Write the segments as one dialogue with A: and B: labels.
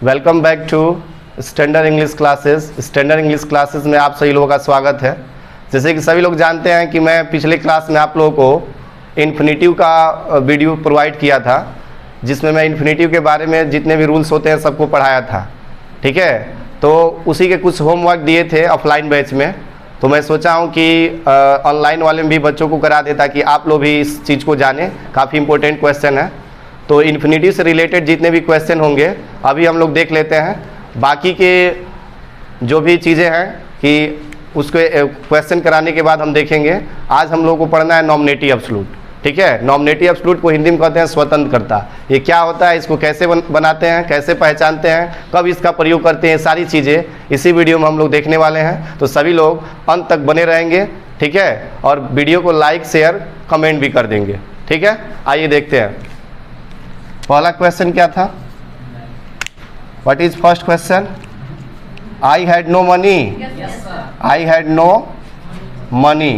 A: Welcome back to standard English classes. Standard English classes में आप सभी लोगों का स्वागत है। जैसे कि सभी लोग जानते हैं कि मैं पिछले क्लास में आप लोगों को इन्फिनेटिव का वीडियो प्रोवाइड किया था, जिसमें मैं इन्फिनेटिव के बारे में जितने भी रूल्स होते हैं सबको पढ़ाया था। ठीक है, तो उसी के कुछ होमवर्क दिए थे ऑफलाइन बैच में, तो मैं सोचा हूँ कि ऑनलाइन वाले में भी बच्चों को करा देता कि आप लोग भी इस चीज़ को जानें। काफ़ी इंपॉर्टेंट क्वेश्चन है। तो इन्फिनिटी से रिलेटेड जितने भी क्वेश्चन होंगे अभी हम लोग देख लेते हैं। बाकी के जो भी चीज़ें हैं कि उसके क्वेश्चन कराने के बाद हम देखेंगे। आज हम लोग को पढ़ना है नॉमिनेटिव एब्सोल्यूट। ठीक है, नॉमिनेटिव एब्सोल्यूट को हिंदी में कहते हैं स्वतंत्रकर्ता। ये क्या होता है, इसको कैसे बनाते हैं, कैसे पहचानते हैं, कब इसका प्रयोग करते हैं, सारी चीज़ें इसी वीडियो में हम लोग देखने वाले हैं। तो सभी लोग अंत तक बने रहेंगे। ठीक है, और वीडियो को लाइक शेयर कमेंट भी कर देंगे। ठीक है, आइए देखते हैं। पहला क्वेश्चन क्या था? What is first question? I had no money. I had no money.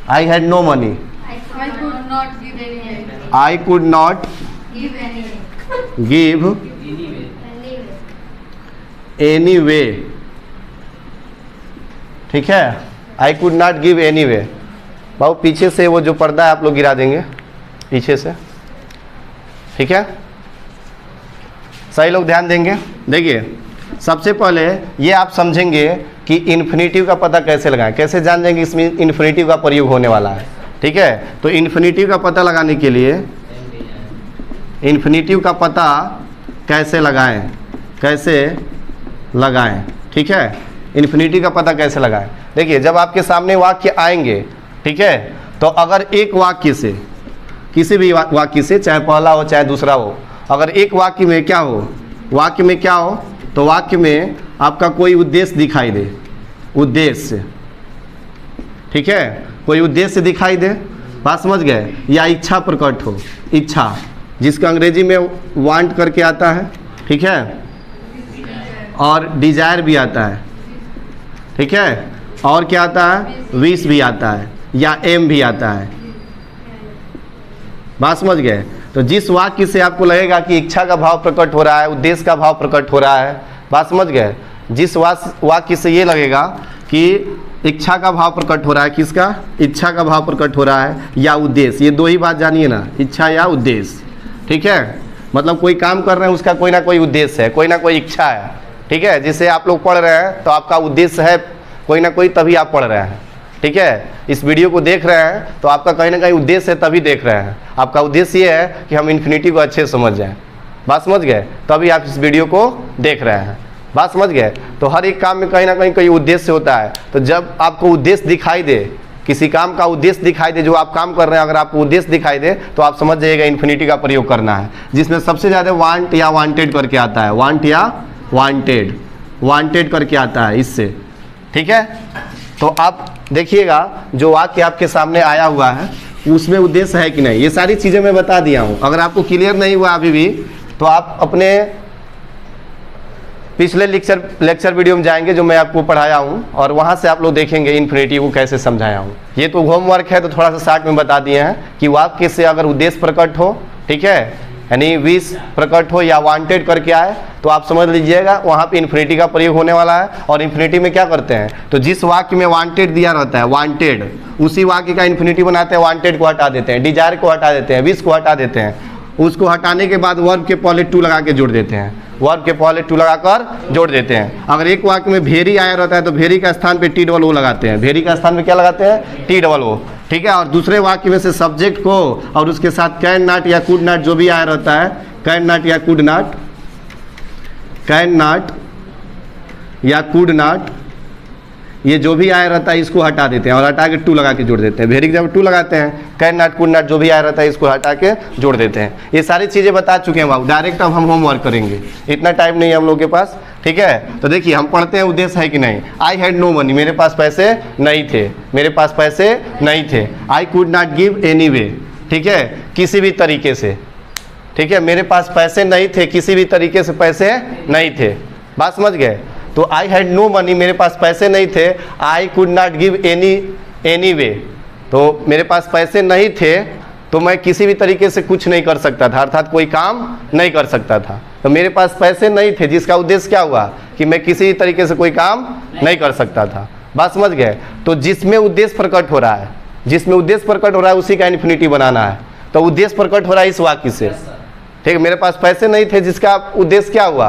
A: I had no money.
B: I could not give any.
A: I could not
B: Give any.
A: Give any way. ठीक है, I could not give any way. बाबू पीछे से वो जो पर्दा है आप लोग गिरा देंगे पीछे से। ठीक है, सही लोग ध्यान देंगे। देखिए, सबसे पहले ये आप समझेंगे कि इन्फिनेटिव का पता कैसे लगाएं, कैसे जान जाएंगे इसमें इन्फिनेटिव का प्रयोग होने वाला है। ठीक है, तो इन्फिनेटिव का पता लगाने के लिए इन्फिनेटिव का पता कैसे लगाएं, कैसे लगाएं। ठीक है, इन्फिनेटिव का पता कैसे लगाएं। देखिए, जब आपके सामने वाक्य आएंगे, ठीक है, तो अगर एक वाक्य से, किसी भी वाक्य से, चाहे पहला हो चाहे दूसरा हो, अगर एक वाक्य में क्या हो, वाक्य में क्या हो, तो वाक्य में आपका कोई उद्देश्य दिखाई दे, उद्देश्य। ठीक है, कोई उद्देश्य दिखाई दे, बात समझ गए, या इच्छा प्रकट हो, इच्छा, जिसका अंग्रेजी में वांट करके आता है। ठीक है, और डिजायर भी आता है। ठीक है, और क्या आता है, विश भी आता है, या एम भी आता है। बात समझ गए। तो जिस वाक्य से आपको लगेगा कि इच्छा का भाव प्रकट हो रहा है, उद्देश्य का भाव प्रकट हो रहा है, बात समझ गए, जिस वाक्य से ये लगेगा कि इच्छा का भाव प्रकट हो रहा है, किसका, इच्छा का भाव प्रकट हो रहा है, या उद्देश्य, ये दो ही बात जानिए ना, इच्छा या उद्देश्य। ठीक है, मतलब कोई काम कर रहे हैं, उसका कोई ना कोई उद्देश्य है, कोई ना कोई इच्छा है। ठीक है, जिसे आप लोग पढ़ रहे हैं तो आपका उद्देश्य है कोई ना कोई, तभी आप पढ़ रहे हैं। ठीक है, इस वीडियो को देख रहे हैं तो आपका कहीं ना कहीं उद्देश्य है, तभी देख रहे हैं। आपका उद्देश्य ये है कि हम इन्फिनिटी को अच्छे से समझ जाएं। बात समझ गए, तभी आप इस वीडियो को देख रहे हैं। बात समझ गए। तो हर एक काम में कहीं ना कहीं कोई उद्देश्य होता है। तो जब आपको उद्देश्य दिखाई दे, किसी काम का उद्देश्य दिखाई दे, जो आप काम कर रहे हैं, अगर आपको उद्देश्य दिखाई दे तो आप समझ जाइएगा इन्फिनिटी का प्रयोग करना है, जिसमें सबसे ज़्यादा वांट या वांटेड करके आता है, वांट या वांटेड, वांटेड करके आता है इससे। ठीक है, तो आप देखिएगा जो वाक्य आपके सामने आया हुआ है उसमें उद्देश्य है कि नहीं, ये सारी चीज़ें मैं बता दिया हूँ। अगर आपको क्लियर नहीं हुआ अभी भी तो आप अपने पिछले लेक्चर वीडियो में जाएंगे जो मैं आपको पढ़ाया हूँ, और वहाँ से आप लोग देखेंगे इन्फिनिटी को कैसे समझाया हूँ। ये तो होमवर्क है, तो थोड़ा सा शार्ट में बता दिए हैं कि वाक्य से अगर उद्देश्य प्रकट हो, ठीक है, यानी विश प्रकट हो या वांटेड करके आए, तो आप समझ लीजिएगा वहाँ पे इन्फिनिटी का प्रयोग होने वाला है। और इन्फिनिटी में क्या करते हैं, तो जिस वाक्य में वांटेड दिया रहता है, वांटेड, उसी वाक्य का इन्फिनिटी बनाते हैं। वांटेड को हटा देते हैं, डिजायर को हटा देते हैं, विश को हटा देते हैं। उसको हटाने के बाद वर्ब के पहले टू लगा के जोड़ देते हैं, वर्ब के पहले टू लगाकर जोड़ देते हैं। अगर एक वाक्य में भेरी आया रहता है तो भेरी का स्थान पे टी डबल ओ लगाते हैं, भेरी का स्थान पे क्या लगाते हैं, टी डबल ओ। ठीक है, और दूसरे वाक्य में से सब्जेक्ट को और उसके साथ कैन नॉट या कुड नॉट जो भी आया रहता है, कैन नॉट या कुड नॉट, कैन नॉट या कुड नॉट, ये जो भी आया रहता है इसको हटा देते हैं और हटा के टू लगा के जोड़ देते हैं। भेरी जब टू लगाते हैं, कैन नॉट कुड नॉट जो भी आया रहता है इसको हटा के जोड़ देते हैं। ये सारी चीज़ें बता चुके हैं बाबू, डायरेक्ट अब हम होमवर्क करेंगे, इतना टाइम नहीं है हम लोग के पास। ठीक है, तो देखिए हम पढ़ते हैं उद्देश्य है कि नहीं। आई हैड नो मनी, मेरे पास पैसे नहीं थे, मेरे पास पैसे नहीं थे। आई could not give any way, ठीक है, किसी भी तरीके से। ठीक है, मेरे पास पैसे नहीं थे, किसी भी तरीके से पैसे नहीं थे। बात समझ गए। तो आई हैड नो मनी, मेरे पास पैसे नहीं थे। आई कुड नॉट गिव एनी वे, तो मेरे पास पैसे नहीं थे तो मैं किसी भी तरीके से कुछ नहीं कर सकता था, अर्थात कोई काम नहीं कर सकता था। तो मेरे पास पैसे नहीं थे, जिसका उद्देश्य क्या हुआ कि मैं किसी तरीके से कोई काम नहीं कर सकता था। बात समझ गए? तो जिसमें उद्देश्य प्रकट हो रहा है, जिसमें उद्देश्य प्रकट हो रहा है उसी का इन्फिनिटी बनाना है। तो उद्देश्य प्रकट हो रहा है इस वाक्य से, ठीक है। मेरे पास पैसे नहीं थे, जिसका उद्देश्य क्या हुआ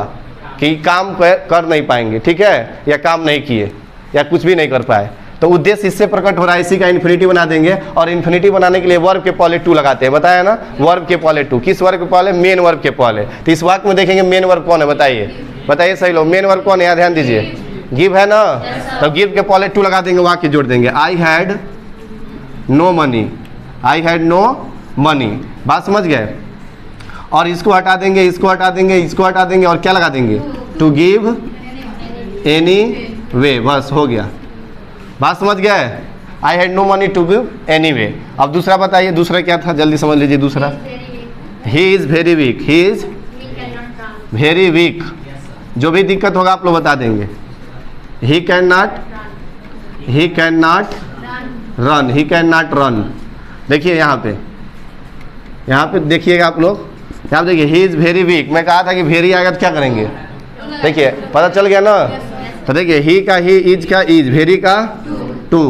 A: कि काम कर नहीं पाएंगे, ठीक है, या काम नहीं किए या कुछ भी नहीं कर पाए। तो उद्देश्य इससे प्रकट हो रहा है, इसी का इन्फिनिटी बना देंगे। और इन्फिनिटी बनाने के लिए वर्ब के पहले टू लगाते हैं, बताया ना, वर्ब के पहले टू। किस वर्ब के पहले? मेन वर्ब के पहले। तो इस वाक्य में देखेंगे मेन वर्ब कौन है, बताइए बताइए सही लोग, मेन वर्ब कौन है? यहाँ ध्यान दीजिए, गिव है ना, तो गिव के पहले टू लगा देंगे, वाक्य जोड़ देंगे। I had no money, I had no money. बात समझ गए? और इसको हटा देंगे, इसको हटा देंगे, इसको हटा देंगे, और क्या लगा देंगे? टू गिव एनी वे, बस हो गया। बात समझ गए? I had no money to give any way. अब दूसरा बताइए, दूसरा क्या था, जल्दी समझ लीजिए। दूसरा, he is very weak, he is very weak. जो भी दिक्कत होगा आप लोग बता देंगे। He can not run, he can not run. देखिए यहाँ पे देखिएगा आप लोग, यहाँ देखिए, ही इज़ वेरी वीक। मैं कहा था कि वेरी आएगा तो क्या करेंगे, देखिए पता चल गया ना। तो देखिए ही का ही, इज का इज, वेरी का टू,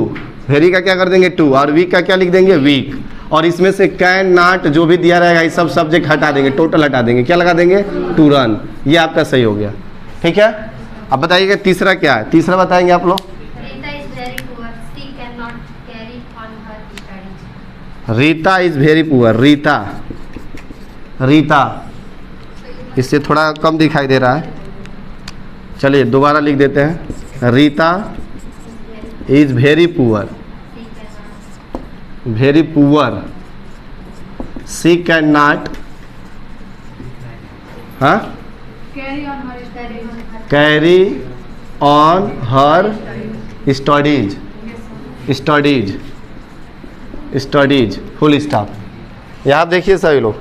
A: वेरी का क्या कर देंगे? टू, और वीक का क्या लिख देंगे? वीक। और इसमें से कैन नॉट जो भी दिया रहेगा ये सब सब्जेक्ट हटा देंगे, टोटल हटा देंगे, क्या लगा देंगे? To run. ये आपका सही हो गया, ठीक है। अब बताइएगा तीसरा क्या है, तीसरा बताएंगे आप लोग। Rita is very poor, Rita इससे थोड़ा कम दिखाई दे रहा है, चलिए दोबारा लिख देते हैं। Rita is very poor, she can not carry on her studies, full stop. यहाँ देखिए सभी लोग,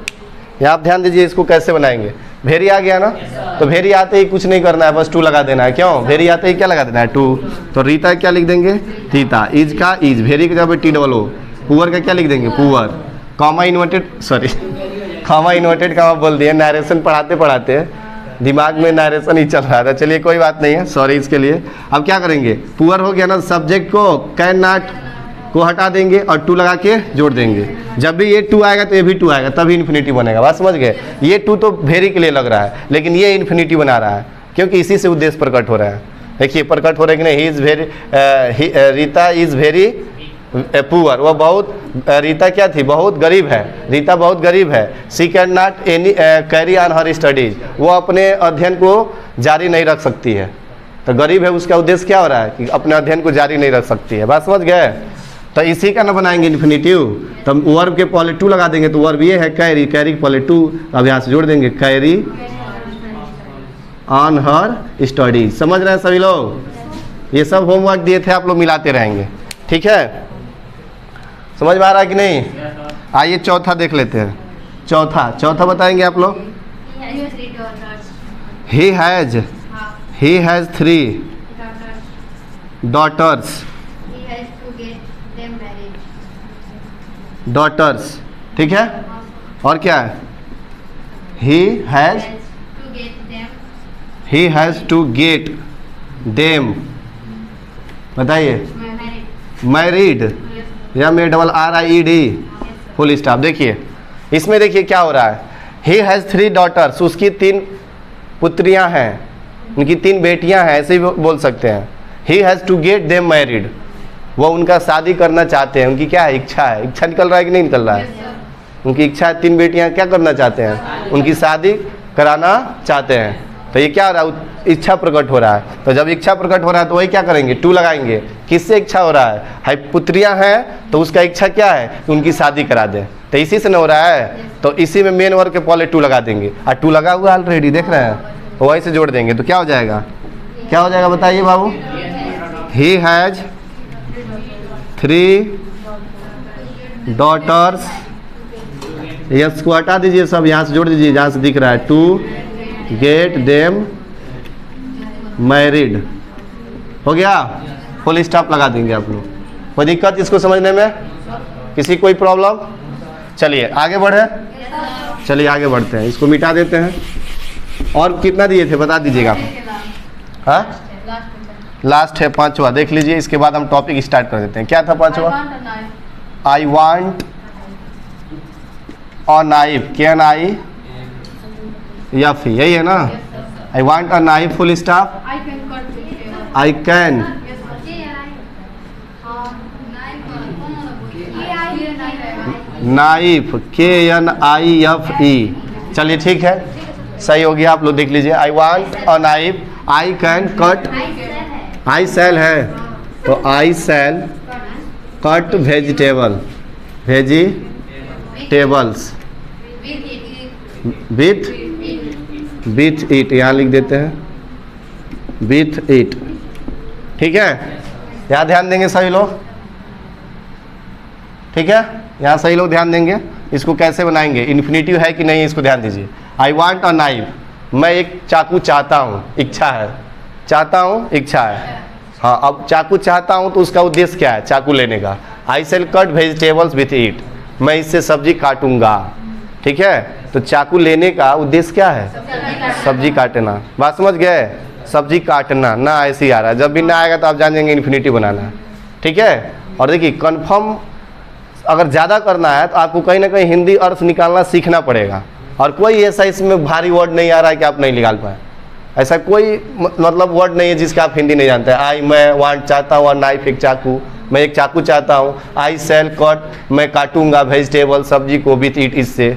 A: यहाँ आप ध्यान दीजिए, इसको कैसे बनाएंगे। वेरी आ गया ना, तो वेरी आते ही कुछ नहीं करना है, बस टू लगा देना है। क्यों? वेरी आते ही क्या लगा देना है? टू। तो रीता क्या लिख देंगे? रीता। इज का इज, वेरी का जब टी डबल ओ, पुअर का क्या लिख देंगे? Poor. Comma inverted, sorry comma inverted comma बोल दिए, नरेशन पढ़ाते दिमाग में नरेशन ही चल रहा था। चलिए कोई बात नहीं है, सॉरी इसके लिए। अब क्या करेंगे? पुअर हो गया ना, सब्जेक्ट को कैन नॉट को हटा देंगे और टू लगा के जोड़ देंगे। जब भी ये टू आएगा तो ये भी टू आएगा, तभी इन्फिनिटी बनेगा। बात समझ गए? ये टू तो वेरी के लिए लग रहा है, लेकिन ये इन्फिनिटी बना रहा है, क्योंकि इसी से उद्देश्य प्रकट हो रहा है। देखिए प्रकट हो रहा है कि नहीं, he is very, Rita is very poor. वह बहुत, रीता क्या थी? बहुत गरीब है, रीता बहुत गरीब है। She can not any carry on her studies, वो अपने अध्ययन को जारी नहीं रख सकती है। तो गरीब है, उसका उद्देश्य क्या हो रहा है कि अपने अध्ययन को जारी नहीं रख सकती है। बात समझ गए? तो इसी का ना बनाएंगे इन्फिनिटिव, तो वर्ब के पहले टू लगा देंगे, तो वर्ब ये है कैरी, कैरी के पहले टू, अब यहाँ से जोड़ देंगे कैरी ऑन हर स्टडीज। समझ रहे हैं सभी लोग? ये सब होमवर्क दिए थे, आप लोग मिलाते रहेंगे, ठीक है। समझ में आ रहा है कि नहीं? आइए चौथा देख लेते हैं। चौथा बताएंगे आप लोग। ही हैज 3 daughters, ठीक है। और क्या है? he has to get them, बताइए। मैरिड या में डबल RIED, फुल स्टॉप। देखिए इसमें देखिए क्या हो रहा है। he has 3 daughters, उसकी 3 पुत्रियां हैं, उनकी 3 बेटियां हैं, ऐसे ही बोल सकते हैं। he has to get them married, वो उनका शादी करना चाहते हैं। उनकी क्या है? इच्छा है। इच्छा निकल रहा है कि नहीं निकल रहा है? उनकी इच्छा है, 3 बेटियां क्या करना चाहते हैं? उनकी शादी कराना चाहते हैं। तो ये क्या हो रहा है? इच्छा प्रकट हो रहा है। तो जब इच्छा प्रकट हो रहा है तो वही क्या करेंगे? टू लगाएंगे। किससे इच्छा हो रहा है? पुत्रियां हैं, तो उसका इच्छा क्या है? कि उनकी शादी करा दें। तो इसी से न हो रहा है, तो इसी में मेन वर्ब के पहले टू लगा देंगे। और टू लगा हुआ ऑलरेडी, देख रहे हैं, वही से जोड़ देंगे। तो क्या हो जाएगा? क्या हो जाएगा बताइए बाबू? ही हैज 3 daughters, यस को हटा दीजिए, सब यहाँ से जोड़ दीजिए जहाँ से दिख रहा है। टू गेट देम मैरिड, हो गया। फुल स्टॉप लगा देंगे आप लोग। कोई दिक्कत इसको समझने में? किसी कोई प्रॉब्लम? चलिए आगे बढ़े, चलिए आगे बढ़ते हैं, इसको मिटा देते हैं। और कितना दिए थे बता दीजिएगा। हाँ लास्ट है पांचवा, देख लीजिए, इसके बाद हम टॉपिक स्टार्ट कर देते हैं। क्या था पांचवा? आई वांट अ नाइफ, KNIF, यही है ना? आई want a knife full stop,
B: I can cut vegetable.
A: I can knife, KNIFE। चलिए ठीक है, सही हो गया, आप लोग देख लीजिए। I want a knife, I can cut, I shall है तो I shall cut vegetables with it, यहाँ लिख देते हैं विथ इट। ठीक है, यहाँ ध्यान देंगे सभी लोग, ठीक है, यहाँ सही लोग ध्यान देंगे। इसको कैसे बनाएंगे, इन्फिनिटिव है कि नहीं इसको ध्यान दीजिए। आई वांट अ नाइफ, मैं एक चाकू चाहता हूँ, इच्छा है, चाहता हूँ, इच्छा है। हाँ, अब चाकू चाहता हूँ तो उसका उद्देश्य क्या है चाकू लेने का? I shall cut vegetables with it, मैं इससे सब्जी काटूंगा। ठीक है, तो चाकू लेने का उद्देश्य क्या है? सब्जी काटना। बात समझ गए? सब्जी काटना ना ऐसे ही आ रहा है, जब भी ना आएगा तो आप जान जाएंगे इन्फिनिटी बनाना है। ठीक है, और देखिए कन्फर्म अगर ज़्यादा करना है तो आपको कहीं ना कहीं हिंदी अर्थ निकालना सीखना पड़ेगा, और कोई ऐसा इसमें भारी वर्ड नहीं आ रहा है कि आप नहीं निकाल पाए। ऐसा कोई मतलब वर्ड नहीं है जिसका आप हिंदी नहीं जानते हैं। आई, मैं, वांट चाहता हूँ, और नाइफ एक चाकू, मैं एक चाकू चाहता हूँ। आई सेल कट, मैं काटूंगा वेजिटेबल सब्जी को विथ इट, इससे।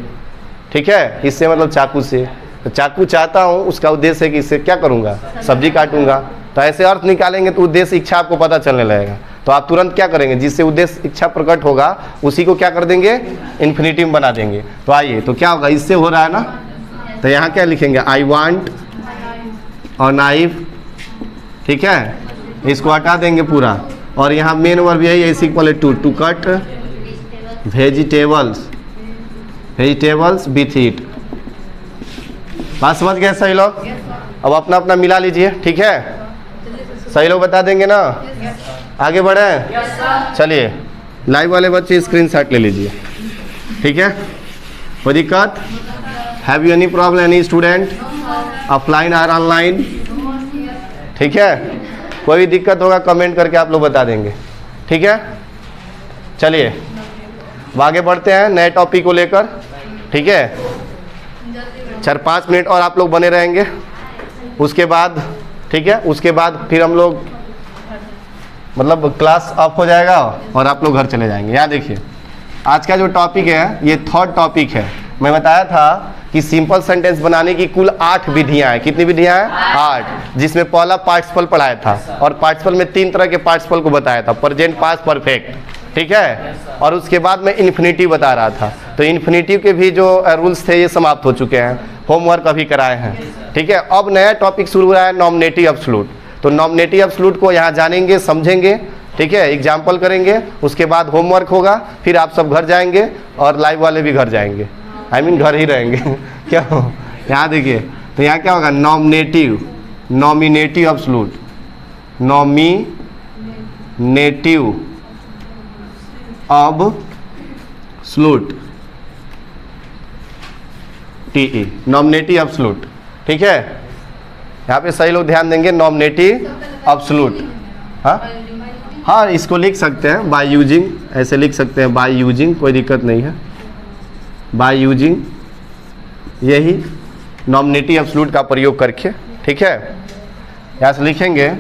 A: ठीक है, इससे मतलब चाकू से। तो चाकू चाहता हूँ उसका उद्देश्य है कि इससे क्या करूँगा? सब्जी काटूंगा। तो ऐसे अर्थ निकालेंगे तो उद्देश्य इच्छा आपको पता चलने लगेगा। तो आप तुरंत क्या करेंगे, जिससे उद्देश्य इच्छा प्रकट होगा उसी को क्या कर देंगे? इन्फिनिटिव में बना देंगे। तो आइए, तो क्या होगा, इससे हो रहा है ना, तो यहाँ क्या लिखेंगे? आई वांट और नाइफ। ठीक है, इसको हटा देंगे पूरा, और यहाँ मेन वर्ब यही है, is equal to cut vegetables with it. बात समझ गए सही लोग? अब अपना अपना मिला लीजिए। ठीक है, सही लोग बता देंगे ना? आगे बढ़े, चलिए लाइव वाले बच्चे स्क्रीनशॉट ले लीजिए। ठीक है, कोई दिक्कत? Have you any problem any student, offline और ऑनलाइन? ठीक है, कोई भी दिक्कत होगा कमेंट करके आप लोग बता देंगे। ठीक है, चलिए अब आगे बढ़ते हैं नए टॉपिक को लेकर। ठीक है, 4-5 मिनट और आप लोग बने रहेंगे, उसके बाद ठीक है, उसके बाद फिर हम लोग मतलब क्लास ऑफ हो जाएगा और आप लोग घर चले जाएंगे। यहाँ देखिए, आज का जो टॉपिक है ये थर्ड टॉपिक है। मैं बताया था कि सिंपल सेंटेंस बनाने की कुल 8 विधियां हैं। कितनी विधियां हैं? 8, जिसमें पहला पार्टिसिपल पढ़ाया था, और पार्टिसिपल में 3 तरह के पार्टिसिपल को बताया था, प्रेजेंट, पास्ट, परफेक्ट। ठीक है, और उसके बाद में इन्फिनिटिव बता रहा था। तो इन्फिनिटिव के भी जो रूल्स थे ये समाप्त हो चुके हैं, होमवर्क अभी कराए हैं। ठीक है, अब नया टॉपिक शुरू हो रहा है, नॉमिनेटिव एब्सोल्यूट। तो नॉमिनेटिव एब्सोल्यूट को यहाँ जानेंगे, समझेंगे। ठीक है, एग्जाम्पल करेंगे, उसके बाद होमवर्क होगा, फिर आप सब घर जाएंगे और लाइव वाले भी घर जाएंगे, घर ही रहेंगे। क्या हो, यहाँ देखिए, तो यहाँ क्या होगा? Nominative absolute, nominative absolute, TE, nominative absolute. ठीक है, यहाँ पे सही लोग ध्यान देंगे, नॉमिनेटिव एब्सोल्यूट। हाँ, इसको लिख सकते हैं बाय यूजिंग, ऐसे लिख सकते हैं बाय यूजिंग, कोई दिक्कत नहीं है। बाय यूजिंग यही नॉमिनेटिव एब्सोल्यूट का प्रयोग करके। ठीक है, यहाँ से लिखेंगे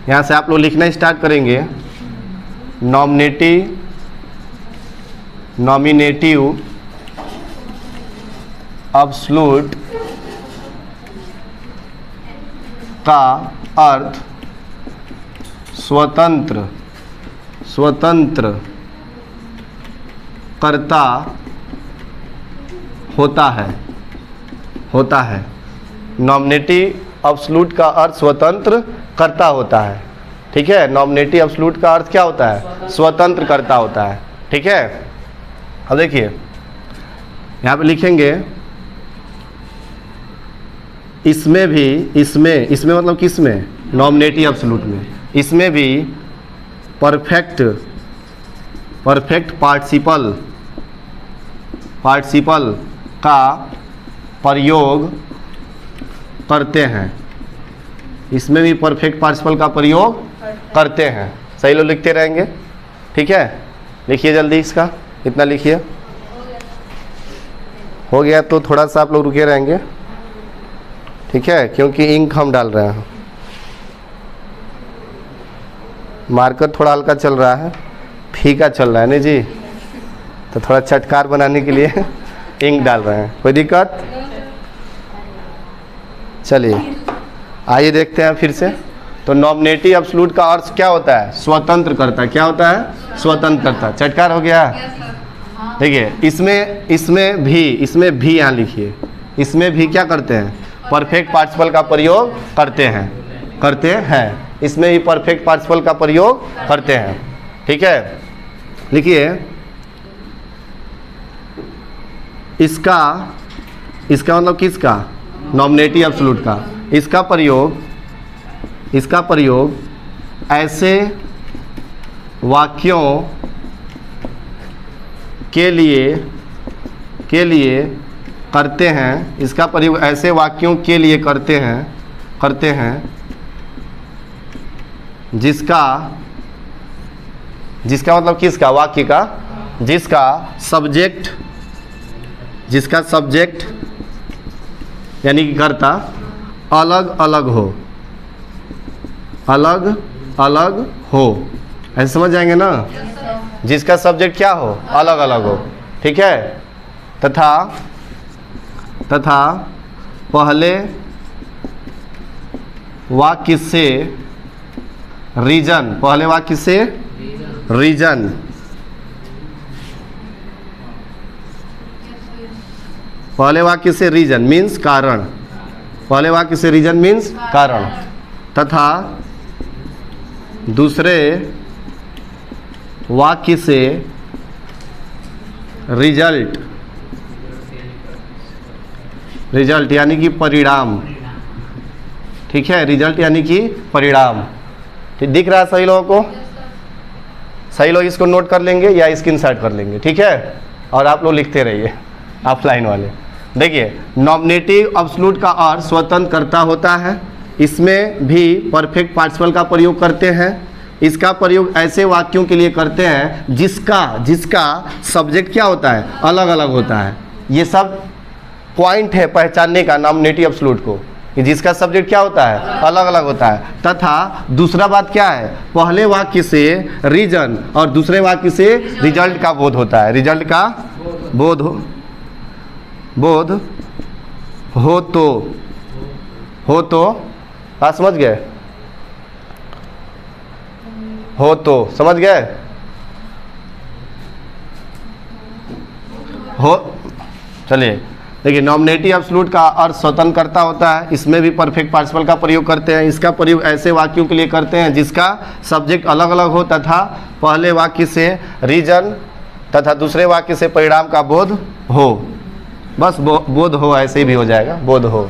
A: यहाँ से आप लोग लिखना स्टार्ट करेंगे, नॉमिनेटिव एब्सोल्यूट का अर्थ स्वतंत्र कर्ता होता है। नॉमिनेटिव एब्सोल्यूट का अर्थ स्वतंत्र कर्ता होता है। ठीक है, नॉमिनेटिव एब्सोल्यूट का अर्थ क्या होता है? स्वतंत्र कर्ता होता है। ठीक है, अब देखिए यहाँ पे लिखेंगे, इसमें मतलब किस में? नॉमिनेटिव एब्सोल्यूट में। इसमें भी परफेक्ट पार्टिसिपल का प्रयोग करते हैं। इसमें भी परफेक्ट पार्टिसिपल का प्रयोग करते हैं। सही लोग लिखते रहेंगे, ठीक है। लिखिए जल्दी इसका, इतना लिखिए। हो गया तो थोड़ा सा आप लोग रुके रहेंगे, ठीक है, क्योंकि इंक हम डाल रहे हैं। मार्कर थोड़ा हल्का चल रहा है, फीका चल रहा है नहीं जी, तो थोड़ा चटकार बनाने के लिए इंक डाल रहे हैं। कोई दिक्कत? चलिए आइए देखते हैं फिर से। तो नॉमिनेटिव एब्सोल्यूट का अर्थ क्या होता है? स्वतंत्र करता। क्या होता है? स्वतंत्र करता। चटकार हो गया? देखिए इसमें भी यहाँ लिखिए। इसमें भी क्या करते हैं? परफेक्ट पार्टिसिपल का प्रयोग करते हैं। इसमें भी परफेक्ट पार्टिसिपल का प्रयोग करते हैं, ठीक है। लिखिए इसका मतलब किसका? नॉमिनेटिव एब्सोल्यूट का। इसका प्रयोग ऐसे वाक्यों के लिए करते हैं। इसका प्रयोग ऐसे वाक्यों के लिए करते हैं जिसका मतलब किसका? वाक्य का। जिसका सब्जेक्ट यानी कि कर्ता अलग अलग हो। ऐसे समझ जाएंगे ना? जिसका सब्जेक्ट क्या हो? अलग अलग हो, ठीक है। तथा पहले वाक्य से रीजन मीन्स कारण। तथा दूसरे वाक्य से रिजल्ट यानी कि परिणाम, ठीक है। रिजल्ट यानी कि परिणाम, ठीक दिख रहा है सही लोगों को? सही लोग इसको नोट कर लेंगे या स्क्रीनशॉट कर लेंगे, ठीक है। और आप लोग लिखते रहिए ऑफलाइन वाले। देखिए नॉमिनेटिव एब्सोल्यूट का अर्थ स्वतंत्र करता होता है। इसमें भी परफेक्ट पार्टिसिपल का प्रयोग करते हैं। इसका प्रयोग ऐसे वाक्यों के लिए करते हैं जिसका सब्जेक्ट क्या होता है? अलग अलग होता है। ये सब पॉइंट है पहचानने का नॉमिनेटिव एब्सोल्यूट को, कि जिसका सब्जेक्ट क्या होता है? अलग अलग होता है। तथा दूसरा बात क्या है? पहले वाक्य से रीजन और दूसरे वाक्य से रिजल्ट का बोध होता है। रिजल्ट का बोध हो तो बात समझ गए? हो तो समझ गए? हो चलिए देखिए नॉमिनेटिव एब्सोल्यूट का अर्थ स्वतंत्र करता होता है। इसमें भी परफेक्ट पार्टिसिपल का प्रयोग करते हैं। इसका प्रयोग ऐसे वाक्यों के लिए करते हैं जिसका सब्जेक्ट अलग अलग हो तथा पहले वाक्य से रीजन तथा दूसरे वाक्य से परिणाम का बोध हो। बस बोध हो, ऐसे ही भी हो जाएगा, बोध हो।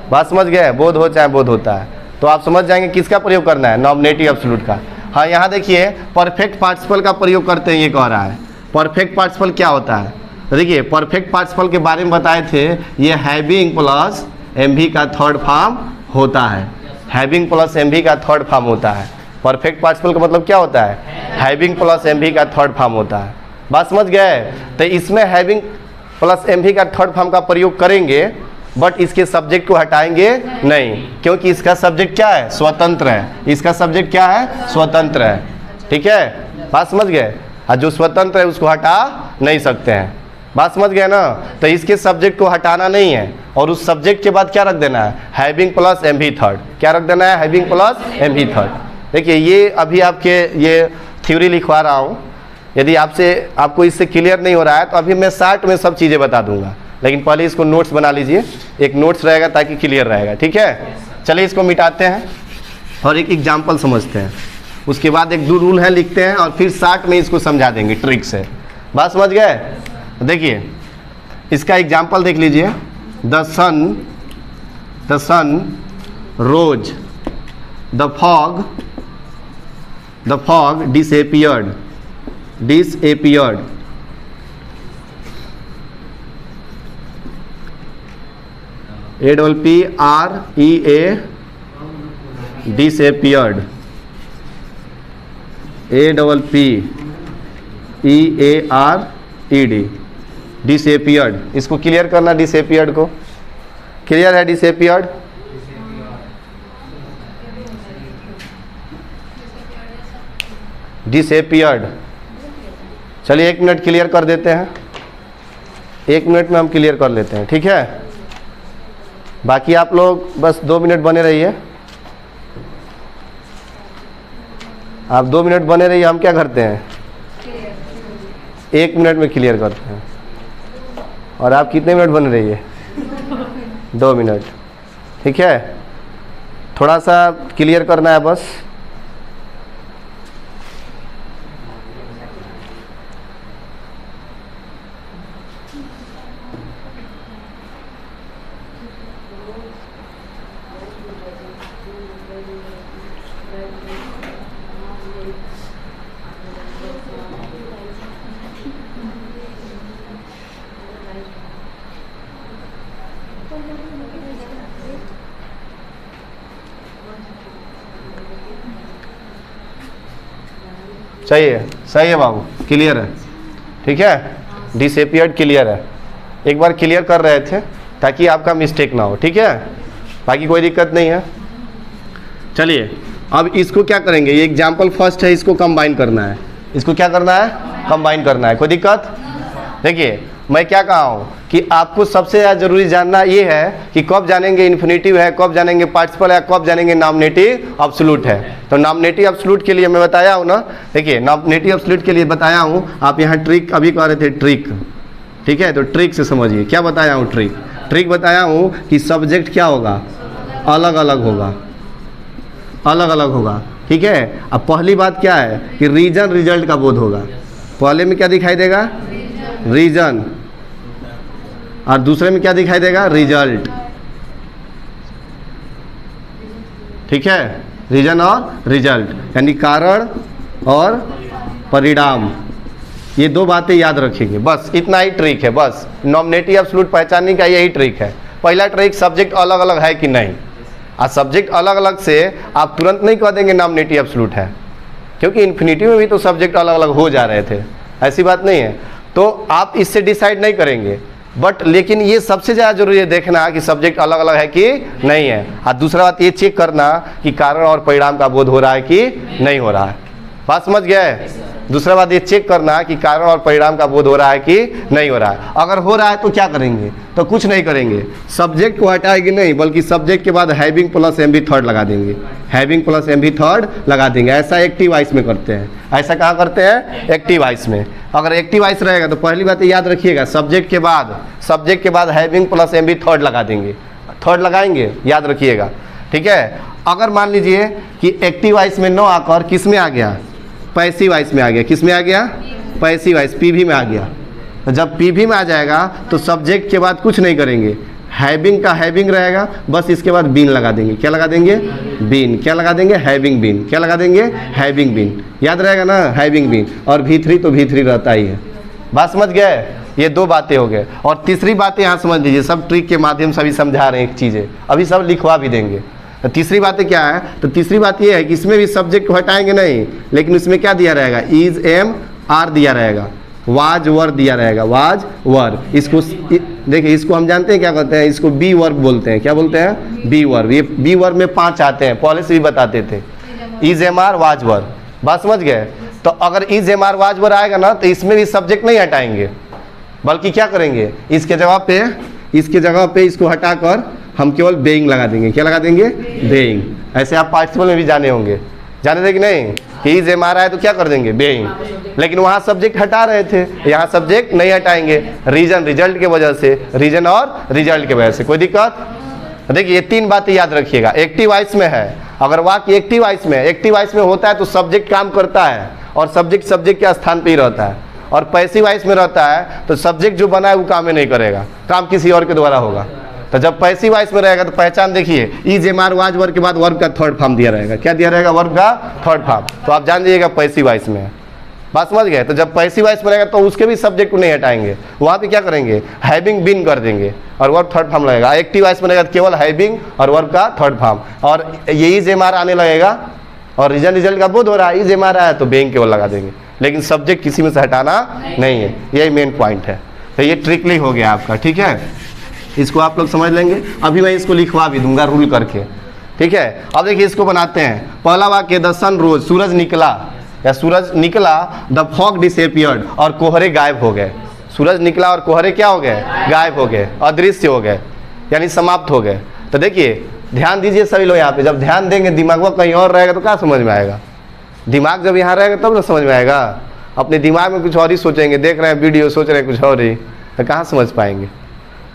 A: बात समझ गए? बोध हो चाहे बोध होता है, तो आप समझ जाएंगे किसका प्रयोग करना है? नॉमिनेटिव एब्सोल्यूट का। हाँ यहाँ देखिए परफेक्ट पार्टिसिपल का प्रयोग करते हैं, ये कह रहा है। परफेक्ट पार्टिसिपल क्या होता है? देखिए परफेक्ट पार्टिसिपल के बारे में बताए थे, ये हैविंग प्लस एमवी का थर्ड फॉर्म होता है। हैविंग प्लस एमवी का थर्ड फॉर्म होता है। परफेक्ट पार्टिसिपल का मतलब क्या होता है? हैविंग प्लस एमवी का थर्ड फॉर्म होता है। बात समझ गए? तो इसमें हैविंग प्लस एमवी का थर्ड फॉर्म का प्रयोग करेंगे, बट इसके सब्जेक्ट को हटाएंगे नहीं, क्योंकि इसका सब्जेक्ट क्या है? स्वतंत्र है। इसका सब्जेक्ट क्या है? स्वतंत्र है, ठीक है। बात समझ गए? और जो स्वतंत्र है उसको हटा नहीं सकते हैं। बात समझ गए ना? तो इसके सब्जेक्ट को हटाना नहीं है, और उस सब्जेक्ट के बाद क्या रख देना है? Having plus MV third. क्या रख देना है? Having plus MV third. देखिए ये अभी आपके ये थ्योरी लिखवा रहा हूँ। यदि आपको इससे क्लियर नहीं हो रहा है तो अभी मैं शॉर्ट में सब चीज़ें बता दूंगा, लेकिन पहले इसको नोट्स बना लीजिए। एक नोट्स रहेगा ताकि क्लियर रहेगा, ठीक है। चलिए इसको मिटाते हैं और एक एग्जाम्पल समझते हैं। उसके बाद एक दो रूल है लिखते हैं और फिर शॉर्ट में इसको समझा देंगे ट्रिक से। बात समझ गए? देखिए इसका एग्जाम्पल देख लीजिए। The sun rose, the fog the fog disappeared, disappeared, APPREA, disappeared, APPEARED, disappeared। इसको क्लियर करना, disappeared को क्लियर है, disappeared। disappeared, चलिए 1 मिनट क्लियर कर देते हैं, 1 मिनट में हम क्लियर कर लेते हैं, ठीक है। बाकी आप लोग बस 2 मिनट बने रहिए, आप 2 मिनट बने रहिए, हम क्या करते हैं 1 मिनट में क्लियर करते हैं। और आप कितने मिनट बने रहिए 2 मिनट, ठीक है। थोड़ा सा क्लियर करना है बस। सही है बाबू, क्लियर है, ठीक है। डिसएपियर्ड क्लियर है, एक बार क्लियर कर रहे थे ताकि आपका मिस्टेक ना हो, ठीक है। बाकी कोई दिक्कत नहीं है। चलिए अब इसको क्या करेंगे, ये एग्जाम्पल फर्स्ट है, इसको कंबाइन करना है। इसको क्या करना है, कंबाइन करना है। कोई दिक्कत? देखिए मैं क्या कहा हूँ कि आपको सबसे ज़्यादा जरूरी जानना ये है कि कब जानेंगे इन्फिनिटिव है, कब जानेंगे पार्टिसिपल है, कब जानेंगे नॉमिनेटिव एब्सोल्यूट है। तो नॉमिनेटिव एब्सोल्यूट के लिए मैं बताया हूँ ना, देखिए नॉमिनेटिव एब्सोल्यूट के लिए बताया हूँ। आप यहाँ ट्रिक अभी कह रहे थे, ट्रिक, ठीक है। तो ट्रिक से समझिए क्या बताया हूँ। ट्रिक बताया हूँ कि सब्जेक्ट क्या होगा, अलग अलग होगा, अलग अलग होगा, ठीक है। अब पहली बात क्या है कि रीजन रिजल्ट का बोध होगा। पहले में क्या दिखाई देगा, रीजन, और दूसरे में क्या दिखाई देगा, रिजल्ट, ठीक है। रीजन और रिजल्ट यानी कारण और परिणाम, ये 2 बातें याद रखेंगे, बस इतना ही ट्रिक है। बस नॉमिनेटिव एब्सोल्यूट पहचानने का यही ट्रिक है। पहला ट्रिक सब्जेक्ट अलग अलग है कि नहीं। और सब्जेक्ट अलग अलग से आप तुरंत नहीं कह देंगे नॉमिनेटिव एब्सोल्यूट है, क्योंकि इन्फिनिटिव में भी तो सब्जेक्ट अलग अलग हो जा रहे थे, ऐसी बात नहीं है। तो आप इससे डिसाइड नहीं करेंगे, बट लेकिन ये सबसे ज़्यादा जरूरी है देखना कि सब्जेक्ट अलग अलग है कि नहीं है। और दूसरा बात ये चेक करना कि कारण और परिणाम का बोध हो रहा है कि नहीं हो रहा है। बात समझ गए? दूसरा बात ये चेक करना कि कारण और परिणाम का बोध हो रहा है कि नहीं हो रहा है। अगर हो रहा है तो क्या करेंगे, तो कुछ नहीं करेंगे, सब्जेक्ट को हटाएंगे नहीं, बल्कि सब्जेक्ट के बाद हैविंग प्लस एम भी थर्ड लगा देंगे, हैविंग प्लस एम भी थर्ड लगा देंगे। ऐसा एक्टिव वॉइस में करते हैं। ऐसा कहाँ करते हैं, एक्टिव वॉइस में। अगर एक्टिव वॉइस रहेगा तो पहली बात याद रखिएगा, सब्जेक्ट के बाद हैविंग प्लस एम भी थर्ड लगा देंगे, थर्ड लगाएंगे, याद रखिएगा, ठीक है। अगर मान लीजिए कि एक्टिव वॉइस में न आकर किस में आ गया, पैसिव वॉइस में आ गया। किस में आ गया, पैसिव वॉइस, पीवी में आ गया। तो जब पीवी में आ जाएगा तो सब्जेक्ट के बाद कुछ नहीं करेंगे, हैविंग का हैविंग रहेगा, बस इसके बाद बीन लगा देंगे। क्या लगा देंगे, बीन। क्या लगा देंगे, हैविंग बीन। क्या लगा देंगे, हैविंग बीन। याद रहेगा ना, हैविंग बीन। और V3 तो V3 रहता ही है। बात समझ गए? ये 2 बातें हो गए। और तीसरी बात यहाँ समझ लीजिए, सब ट्रिक के माध्यम से अभी समझा रहे हैं एक चीज़ें, अभी सब लिखवा भी देंगे। तो तीसरी बातें क्या है, तो तीसरी बात ये है कि इसमें भी सब्जेक्ट को हटाएंगे नहीं, लेकिन इसमें क्या दिया रहेगा, इज एम आर दिया रहेगा, वाज वर दिया रहेगा, वाज वर। इसको देखिए, इसको हम जानते हैं क्या कहते हैं, इसको बी वर्ब बोलते हैं। क्या बोलते हैं, बी वर्ब। ये बी वर्ब में 5 आते हैं, पहले से भी बताते थे, is am are was were. बात समझ गए? तो अगर is am are was were आएगा ना, तो इसमें भी सब्जेक्ट नहीं हटाएंगे, बल्कि क्या करेंगे, इसके जगह पे इसको हटाकर हम केवल बेइंग लगा देंगे। क्या लगा देंगे, बेइंग। ऐसे आप पार्टिसिपल में भी जाने होंगे, जाने थे कि नहीं, कि इज एम आर आए तो क्या कर देंगे, बेइंग। लेकिन वहाँ सब्जेक्ट हटा रहे थे, यहाँ सब्जेक्ट नहीं हटाएंगे, रीजन रिजल्ट के वजह से, रीजन और रिजल्ट की वजह से। कोई दिक्कत? देखिए ये 3 बातें याद रखिएगा। एक्टिव वॉइस में है, अगर वाक्य एक्टिव वॉइस में होता है तो सब्जेक्ट काम करता है और सब्जेक्ट के स्थान पर ही रहता है। और पैसिव वॉइस में रहता है तो सब्जेक्ट जो बना है वो काम ही नहीं करेगा, काम किसी और के द्वारा होगा। तो जब पैसिव वॉइस में रहेगा तो पहचान देखिए, is am are was verb के बाद वर्ब का थर्ड फॉर्म दिया रहेगा। क्या दिया रहेगा? वर्ब का थर्ड फॉर्म। तो आप जान जाइएगा पैसिव वॉइस में है। बात समझ गए? तो जब पैसिव वॉइस में रहेगा तो उसके भी सब्जेक्ट को नहीं हटाएंगे, वहाँ पे क्या करेंगे? हैविंग बीन कर देंगे और वर्ब थर्ड फॉर्म लगेगा। एक्टिव वॉइस में रहेगा तो केवल हैविंग और वर्ब का थर्ड फॉर्म, और ये इज एम आर आने लगेगा और रीजन रिजल्ट का बोध हो रहा है, इज एम आर आया तो बेंग केवल लगा देंगे, लेकिन सब्जेक्ट किसी में से हटाना नहीं है। यही मेन पॉइंट है। तो ये ट्रिकली हो गया आपका, ठीक है। इसको आप लोग समझ लेंगे। अभी मैं इसको लिखवा भी दूंगा रूल करके, ठीक है। अब देखिए इसको बनाते हैं। पहला वाक्य, द सन रोज, सूरज निकला या सूरज निकला, द फॉग डिसअपीयर्ड, और कोहरे गायब हो गए। सूरज निकला और कोहरे क्या हो गए? गायब हो गए, अदृश्य हो गए, यानी समाप्त हो गए। तो देखिए ध्यान दीजिए सभी लोग यहाँ पे, जब ध्यान देंगे दिमाग में कहीं और रहेगा तो क्या समझ में आएगा? दिमाग जब यहाँ रहेगा तब ना समझ में आएगा। अपने दिमाग में कुछ और ही सोचेंगे, देख रहे हैं वीडियो, सोच रहे हैं कुछ और ही, तो कहाँ समझ पाएंगे?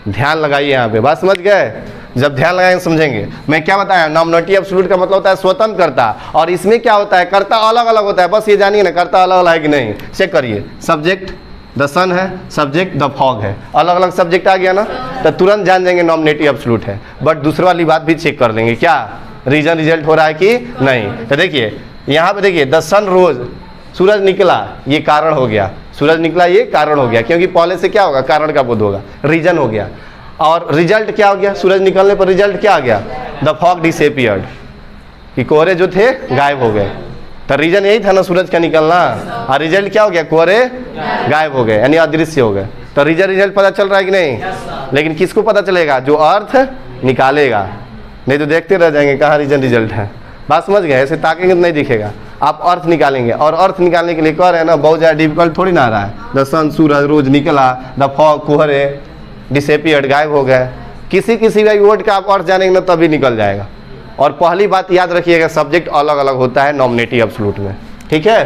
A: ध्यान लगाइए यहाँ पे। बात समझ गए? जब ध्यान लगाएंगे समझेंगे। मैं क्या बताया? नॉमिनेटिव एब्सोल्यूट का मतलब होता है स्वतंत्र कर्ता, और इसमें क्या होता है? कर्ता अलग अलग होता है। बस ये जानिए ना, कर्ता अलग अलग है कि नहीं। चेक करिए, सब्जेक्ट द सन है, सब्जेक्ट द फॉग है, अलग अलग सब्जेक्ट आ गया ना, तो तुरंत जान जाएंगे नॉमिनेटिव एब्सोल्यूट है। बट दूसरी वाली बात भी चेक कर लेंगे, क्या रीजन रिजल्ट हो रहा है कि नहीं। तो देखिए यहाँ पे देखिए, द सन रोज, सूरज निकला, ये कारण हो गया। सूरज निकला ये कारण हो गया, क्योंकि पहले से क्या होगा? कारण का बोध होगा, रीजन हो गया। और रिजल्ट क्या हो गया? सूरज निकलने पर रिजल्ट क्या आ गया? द फॉग डिसअपीयर्ड, कि कोहरे जो थे गायब हो गए। तो रीजन यही था ना सूरज का निकलना, और रिजल्ट क्या हो गया? कोहरे गायब हो गए, यानी अदृश्य हो गए। तो रीजन रिजल्ट पता चल रहा है कि नहीं? लेकिन किसको पता चलेगा? जो अर्थ निकालेगा, नहीं तो देखते रह जाएंगे कहाँ रीजन रिजल्ट है। बात समझ गए? ऐसे ताकेंगे तो नहीं दिखेगा। आप अर्थ निकालेंगे, और अर्थ निकालने के लिए कह रहे हैं ना, बहुत ज़्यादा डिफिकल्ट थोड़ी ना आ रहा है। द सन, सूरज, रोज निकला, द फॉग, कोहरे डिसअपीयर्ड, गायब हो गए। किसी किसी भी वर्ड का आप अर्थ जानेंगे ना तभी निकल जाएगा। और पहली बात याद रखिएगा, सब्जेक्ट अलग अलग होता है नॉमिनेटिव एब्सोल्यूट में, ठीक है।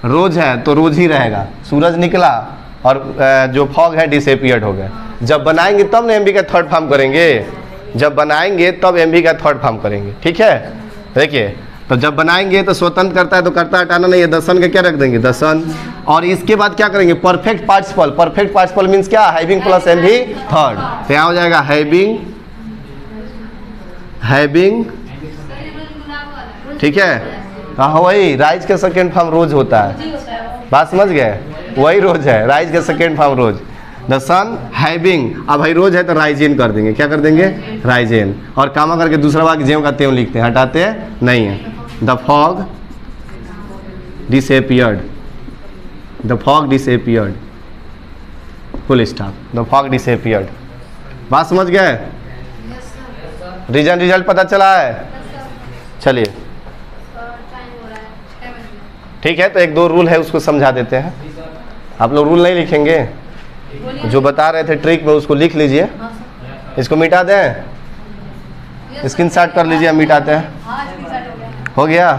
A: रोज है तो रोज ही रहेगा, सूरज निकला और जो फॉग है डिसअपीयर्ड हो गया। जब बनाएंगे तब ना एमबी का थर्ड फॉर्म करेंगे, जब बनाएंगे तब एमबी का थर्ड फॉर्म करेंगे, ठीक है। देखिए तो जब बनाएंगे तो स्वतंत्र करता है तो कर्ता हटाना नहीं है, द सन का क्या रख देंगे? The sun. और इसके बाद क्या करेंगे? Perfect participle. Perfect participle means क्या? Having plus MB third. तो यहाँ हो जाएगा हैविंग, हैविंग, ठीक है। हाँ वही राइज का सेकेंड फॉर्म रोज होता है। बात समझ गए? वही रोज है, राइज का second form rose. The sun having, अब भाई रोज है तो राइजेन कर देंगे। क्या कर देंगे? राइजेन। और कामा करके दूसरा वाक्य ज्यों का त्यों लिखते हैं, हटाते नहीं है। The fog disappeared, the fog disappeared, full stop, the fog disappeared. बात समझ गए? रीजन रिजल्ट पता चला है? चलिए ठीक है, तो एक दो रूल है उसको समझा देते हैं। आप लोग रूल नहीं लिखेंगे, जो बता रहे थे ट्रिक में उसको लिख लीजिए। इसको मिटा दें, स्क्रीनशॉट कर लीजिए, हम मिटाते हैं। हो गया?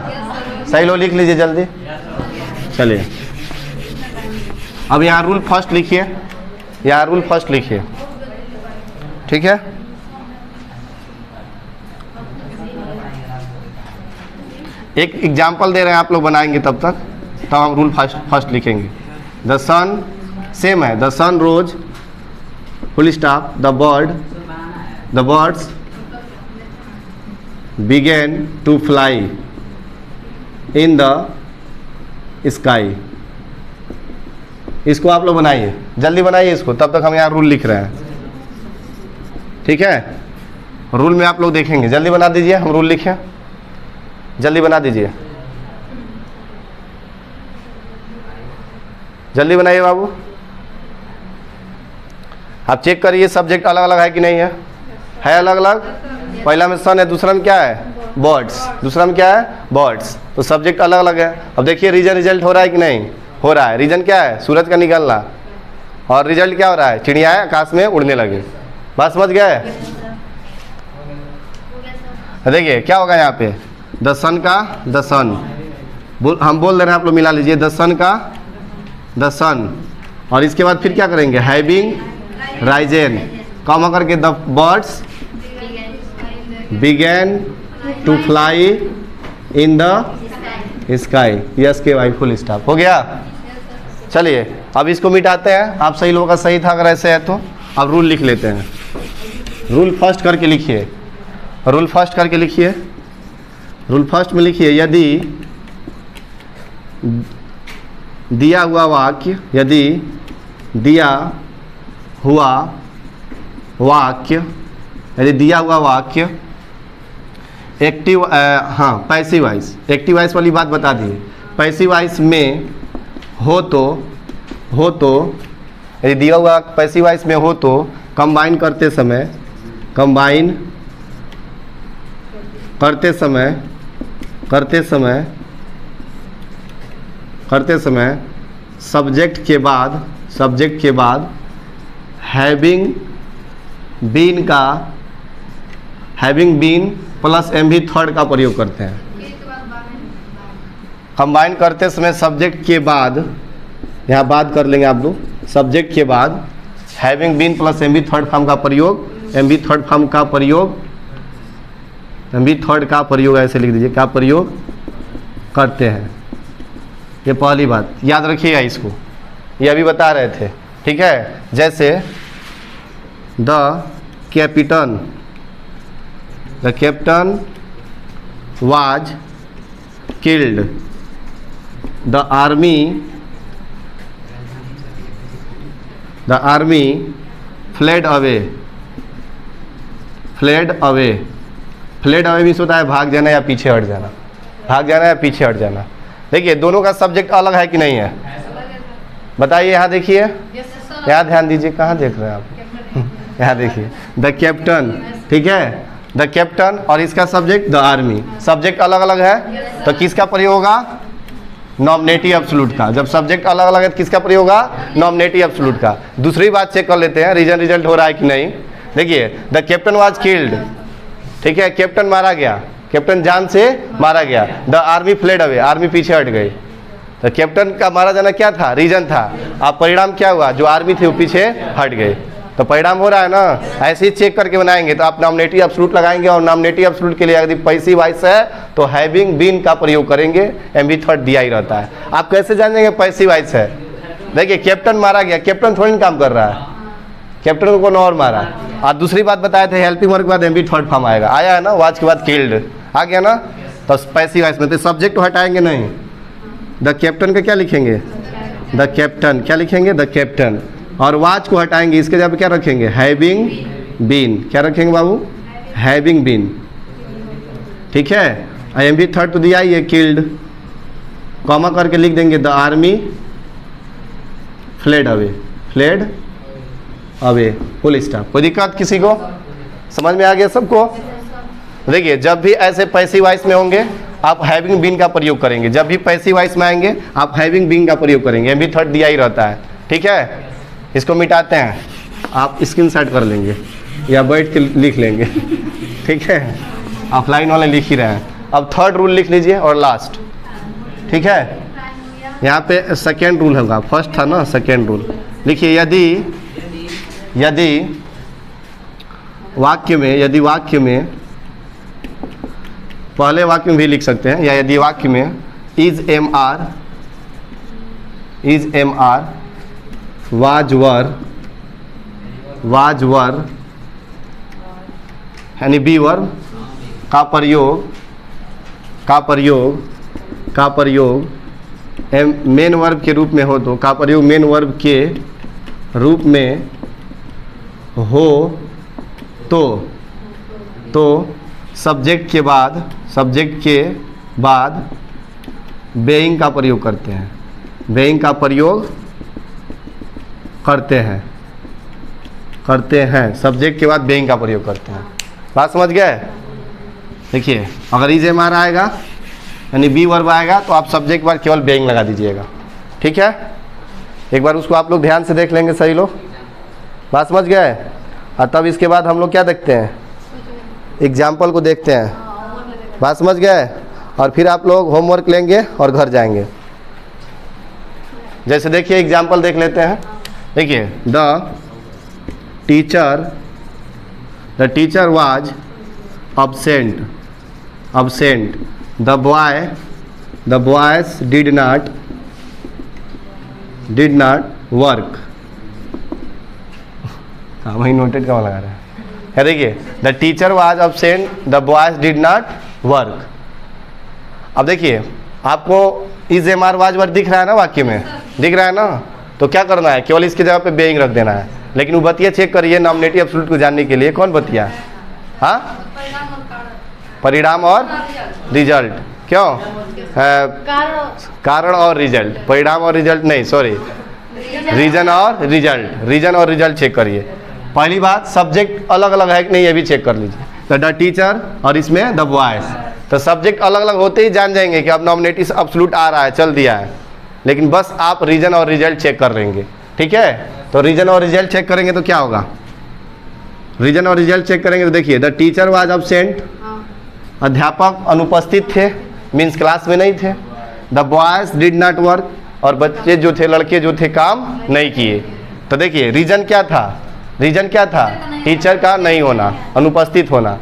A: सही लो, लिख लीजिए जल्दी। चलिए अब यहाँ रूल फर्स्ट लिखिए, यहाँ रूल फर्स्ट लिखिए, ठीक है। एक एग्जाम्पल दे रहे हैं, आप लोग बनाएंगे तब तक, तब हम रूल फर्स्ट लिखेंगे। द सन सेम है, the sun rose, full stop, the birds began to fly in the sky. इसको आप लोग बनाइए, जल्दी बनाइए इसको, तब तक हम यहाँ रूल लिख रहे हैं, ठीक है। रूल में आप लोग देखेंगे, जल्दी बना दीजिए, हम रूल लिखें, जल्दी बना दीजिए, जल्दी बनाइए बाबू। आप चेक करिए सब्जेक्ट अलग अलग है कि नहीं है, अलग अलग। पहला में सन है, दूसरा में क्या है? बर्ड्स। दूसरा में क्या है? बर्ड्स। तो सब्जेक्ट अलग अलग है। अब देखिए रीजन रिजल्ट हो रहा है कि नहीं हो रहा है? रीजन क्या है? सूरज का निकलना। और रिजल्ट क्या हो रहा है? चिड़ियाएं आकाश में उड़ने लगी। बात समझ गए? देखिए क्या होगा यहाँ पे, द सन का द सन, हम बोल दे रहे हैं, आप लोग मिला लीजिए, द सन का द सन। और इसके बाद फिर क्या करेंगे? हैविंग राइजेन, कॉमा करके the birds began to fly in the sky. Yes के वाई, फुल स्टॉप। हो गया? चलिए अब इसको मिटाते हैं। आप सही लोगों का सही था, अगर ऐसे है तो अब रूल लिख लेते हैं। रूल फर्स्ट करके लिखिए, रूल फर्स्ट करके लिखिए। रूल फर्स्ट में लिखिए, यदि दिया हुआ वाक्य, यदि दिया हुआ वाक्य, यदि दिया हुआ वाक्य एक्टिव हाँ पैसिव वॉइस, एक्टिव वॉइस वाली बात बता दिए, पैसिव वॉइस में हो तो यदि दिया हुआ पैसिव वॉइस में हो तो कंबाइन करते समय, कंबाइन करते समय सब्जेक्ट के बाद having been plus MV third का प्रयोग करते हैं। कंबाइन करते समय सब्जेक्ट के बाद, यहाँ बात कर लेंगे आप लोग, सब्जेक्ट के बाद having been plus MV third form का प्रयोग, एमवी थर्ड फॉर्म का प्रयोग, एमवी थर्ड का प्रयोग ऐसे लिख दीजिए, क्या प्रयोग करते हैं। ये पहली बात याद रखिएगा इसको, ये अभी बता रहे थे, ठीक है। जैसे the captain was killed, the army fled away means होता है भाग जाना या पीछे हट जाना, भाग जाना या पीछे हट जाना। देखिए दोनों का सब्जेक्ट अलग है कि नहीं है, बताइए। यहाँ देखिए, यहाँ ध्यान दीजिए, कहाँ देख रहे हैं आप, यहाँ देखिए, द कैप्टन, ठीक है, द कैप्टन और इसका सब्जेक्ट द आर्मी, सब्जेक्ट अलग अलग है तो किसका प्रयोग होगा, नॉमिनेटिव एब्सोल्यूट का। जब सब्जेक्ट अलग अलग है तो किसका प्रयोग होगा, नॉमिनेटिव एब्सोल्यूट का। दूसरी बात चेक कर लेते हैं रीजन रिजल्ट हो रहा है कि नहीं। देखिए द कैप्टन वाज किल्ड, ठीक है, कैप्टन मारा गया, कैप्टन जान से मारा गया। The army fled away, army पीछे हट गई। तो कैप्टन का मारा जाना क्या था, रीजन था। अब परिणाम क्या हुआ, जो आर्मी थे वो पीछे हट गए, तो परिणाम हो रहा है ना। ऐसे ही चेक करके बनाएंगे तो आप नॉमिनेटिव एब्सोल्यूट लगाएंगे, और नॉमिनेटिव एब्सोल्यूट के लिए यदि पैसिव वॉइस है तो हैविंग बीन का प्रयोग करेंगे, एमवी थर्ड दिया ही रहता है। आप कैसे जानेंगे पैसिव वॉइस है, देखिए कैप्टन मारा गया, कैप्टन थोड़ी काम कर रहा है, कैप्टन को और मारा। और दूसरी बात बताए थे हेल्पिंग वर्ब के बाद एमवी थर्ड फॉर्म आएगा, आया है ना, वाज के बाद किल्ड आ गया ना, तो पैसिव वॉइस में तो सब्जेक्ट तो हटाएंगे नहीं। द कैप्टन का क्या लिखेंगे, द कैप्टन, क्या लिखेंगे, द कैप्टन, और वाच को हटाएंगे, इसके जगह क्या रखेंगे, हैविंग बीन, क्या रखेंगे बाबू, हैविंग बीन, ठीक है। एमवी थर्ड तो दिया ही है, किल्ड, कॉमा करके लिख देंगे the army fled away, full stop. कोई दिक्कत किसी को, समझ में आ गया सबको। देखिए जब भी ऐसे पैसिव वॉइस में होंगे आप हैविंग बीन का प्रयोग करेंगे, जब भी पैसिव वॉइस में आएंगे आप हैविंग बीन का प्रयोग करेंगे, एमवी थर्ड दिया ही रहता है, ठीक है। इसको मिटाते हैं, आप स्क्रीनशॉट कर लेंगे या बैठ के लिख लेंगे, ठीक है, ऑफलाइन वाले लिख ही रहे हैं। अब थर्ड रूल लिख लीजिए और लास्ट, ठीक है। यहाँ पे सेकेंड रूल होगा, फर्स्ट था ना, सेकेंड रूल लिखिए, यदि वाक्य में पहले वाक्य में भी लिख सकते हैं, या यदि वाक्य में is am are was were यानी बी वर्ब का प्रयोग मेन वर्ब के रूप में हो तो, का प्रयोग मेन वर्ब के रूप में हो तो सब्जेक्ट के बाद बेइंग का प्रयोग करते हैं, बेइंग का प्रयोग करते हैं, सब्जेक्ट के बाद बेइंग का प्रयोग करते हैं। बात समझ गए। देखिए अगर इज एम आर आएगा यानी बी वर्ब आएगा तो आप सब्जेक्ट के बाद केवल बेइंग लगा दीजिएगा, ठीक है। एक बार उसको आप लोग ध्यान से देख लेंगे सही लोग, बात समझ गए। और तब इसके बाद हम लोग क्या देखते हैं, एग्जाम्पल को देखते हैं, बात समझ गए। और फिर आप लोग होमवर्क लेंगे और घर जाएंगे। जैसे देखिए एग्जाम्पल देख लेते हैं। देखिए the teacher was absent, the boys did not work, हाँ वही नोटेड का लगा रहे हैं। है देखिए the teacher was absent the boys did not work. अब देखिए आपको is am are was work दिख रहा है ना, वाक्य में दिख रहा है ना, तो क्या करना है, केवल इसकी जगह पे बेइंग रख देना है। लेकिन वो बतिया चेक करिए नॉमिनेटिव एब्सोल्यूट को जानने के लिए, कौन बतिया? हाँ परिणाम और रिजल्ट। क्यों? कारण और रिजल्ट, परिणाम और रिजल्ट नहीं, सॉरी रीजन और रिजल्ट, रीजन और रिजल्ट चेक करिए। पहली बात सब्जेक्ट अलग अलग है कि नहीं ये भी चेक कर लीजिए। तो द टीचर और इसमें द बॉयज, तो सब्जेक्ट अलग अलग होते ही जान जाएंगे कि अब नॉमिनेटिव एब्सोल्यूट आ रहा है, चल दिया है। लेकिन बस आप रीजन और रिजल्ट चेक कर लेंगे, ठीक है। तो रीजन और रिजल्ट चेक करेंगे तो क्या होगा, रीजन और रिजल्ट चेक करेंगे तो देखिए द टीचर वाज एब्सेंट, अध्यापक अनुपस्थित थे, मीन्स क्लास में नहीं थे। The boys did not work, और बच्चे जो थे, लड़के जो थे काम नहीं किए। तो देखिए रीजन क्या था, रीजन क्या था, टीचर का नहीं होना, अनुपस्थित होना,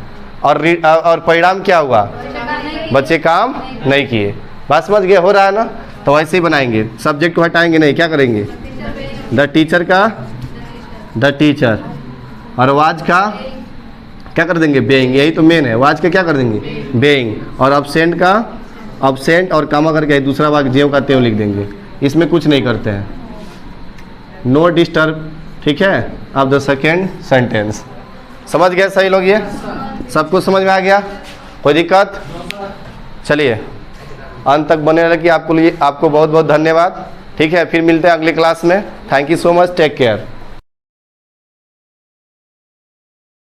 A: और परिणाम क्या हुआ, बच्चे काम नहीं किए। बात समझ गए, हो रहा है ना। तो वैसे ही बनाएंगे, सब्जेक्ट को हटाएंगे नहीं, क्या करेंगे, द टीचर का द टीचर, और वाज का क्या कर देंगे, बेइंग, यही तो मेन है। वाज का क्या कर देंगे, बेइंग, और अब्सेंट का अब्सेंट, और कामा करके दूसरा वाक्य ज्यों का त्यों लिख देंगे। इसमें कुछ नहीं करते हैं, नो डिस्टर्ब, ठीक है। अब द सेकेंड सेंटेंस समझ गए सही लोग, ये सबको समझ में आ गया, कोई दिक्कत? चलिए अंत तक बने रहे कि आपको बहुत बहुत धन्यवाद, ठीक है। फिर मिलते हैं अगली क्लास में। Thank you so much, take care.